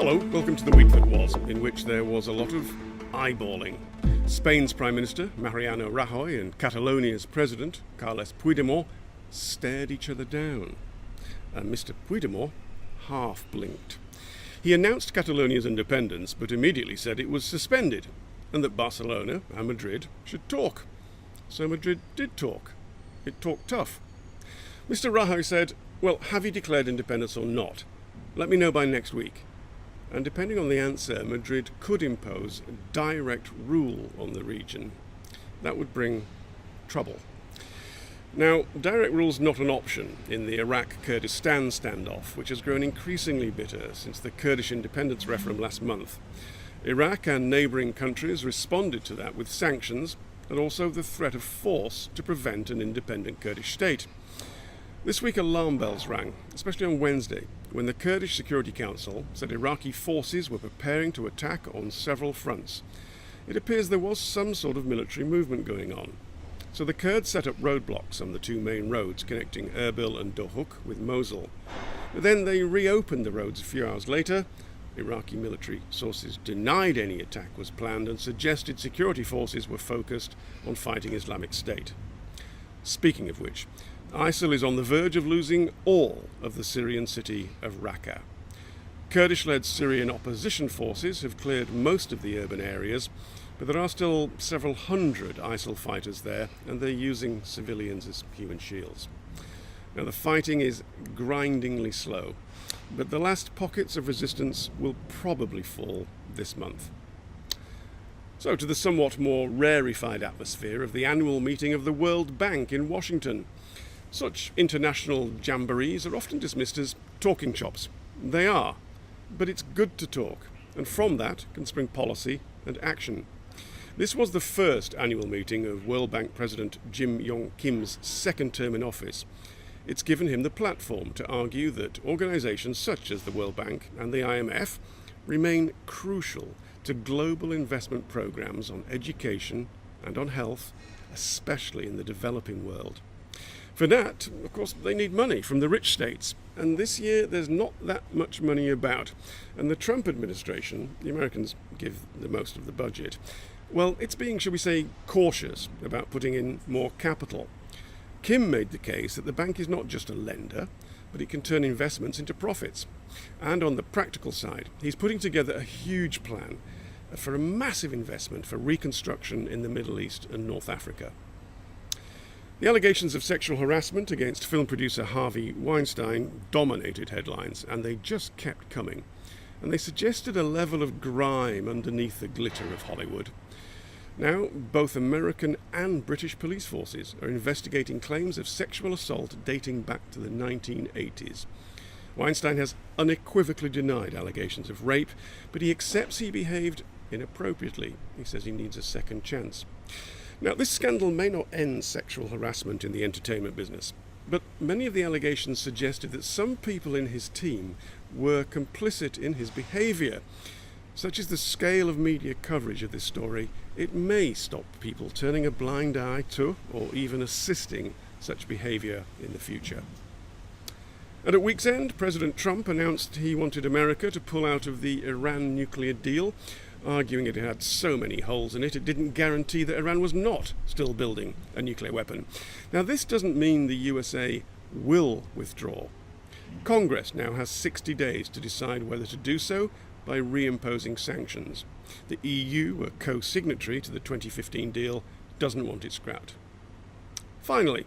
Hello, welcome to the week that was, in which there was a lot of eyeballing. Spain's Prime Minister, Mariano Rajoy, and Catalonia's President, Carles Puigdemont, stared each other down. And Mr. Puigdemont half blinked. He announced Catalonia's independence, but immediately said it was suspended, and that Barcelona and Madrid should talk. So Madrid did talk. It talked tough. Mr. Rajoy said, well, have you declared independence or not? Let me know by next week. And depending on the answer, Madrid could impose direct rule on the region. That would bring trouble. Now, direct rule's not an option in the Iraq-Kurdistan standoff, which has grown increasingly bitter since the Kurdish independence referendum last month. Iraq and neighbouring countries responded to that with sanctions and also the threat of force to prevent an independent Kurdish state. This week alarm bells rang, especially on Wednesday, when the Kurdish Security Council said Iraqi forces were preparing to attack on several fronts. It appears there was some sort of military movement going on. So the Kurds set up roadblocks on the two main roads connecting Erbil and Dohuk with Mosul. But then they reopened the roads a few hours later. Iraqi military sources denied any attack was planned and suggested security forces were focused on fighting Islamic State. Speaking of which, ISIL is on the verge of losing all of the Syrian city of Raqqa. Kurdish-led Syrian opposition forces have cleared most of the urban areas, but there are still several hundred ISIL fighters there, and they're using civilians as human shields. Now, the fighting is grindingly slow, but the last pockets of resistance will probably fall this month. So, to the somewhat more rarefied atmosphere of the annual meeting of the World Bank in Washington. Such international jamborees are often dismissed as talking chops. They are, but it's good to talk, and from that can spring policy and action. This was the first annual meeting of World Bank President Jim Yong Kim's second term in office. It's given him the platform to argue that organisations such as the World Bank and the IMF remain crucial to global investment programmes on education and on health, especially in the developing world. For that, of course, they need money from the rich states, and this year there's not that much money about. And the Trump administration, the Americans give the most of the budget, well, it's being, shall we say, cautious about putting in more capital. Kim made the case that the bank is not just a lender, but it can turn investments into profits. And on the practical side, he's putting together a huge plan for a massive investment for reconstruction in the Middle East and North Africa. The allegations of sexual harassment against film producer Harvey Weinstein dominated headlines, and they just kept coming. And they suggested a level of grime underneath the glitter of Hollywood. Now, both American and British police forces are investigating claims of sexual assault dating back to the 1980s. Weinstein has unequivocally denied allegations of rape, but he accepts he behaved inappropriately. He says he needs a second chance. Now, this scandal may not end sexual harassment in the entertainment business, but many of the allegations suggested that some people in his team were complicit in his behaviour. Such is the scale of media coverage of this story, it may stop people turning a blind eye to or even assisting such behaviour in the future. And at week's end, President Trump announced he wanted America to pull out of the Iran nuclear deal, arguing it had so many holes in it, it didn't guarantee that Iran was not still building a nuclear weapon. Now, this doesn't mean the USA will withdraw. Congress now has 60 days to decide whether to do so by reimposing sanctions. The EU, a co-signatory to the 2015 deal, doesn't want it scrapped. Finally,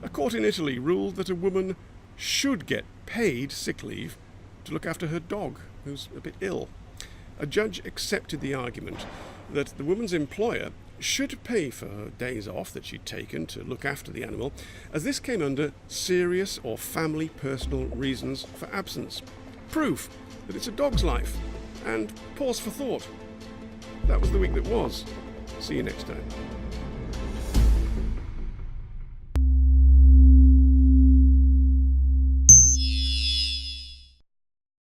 a court in Italy ruled that a woman should get paid sick leave to look after her dog, who's a bit ill. A judge accepted the argument that the woman's employer should pay for her days off that she'd taken to look after the animal, as this came under serious or family personal reasons for absence. Proof that it's a dog's life, and pause for thought. That was the week that was. See you next time.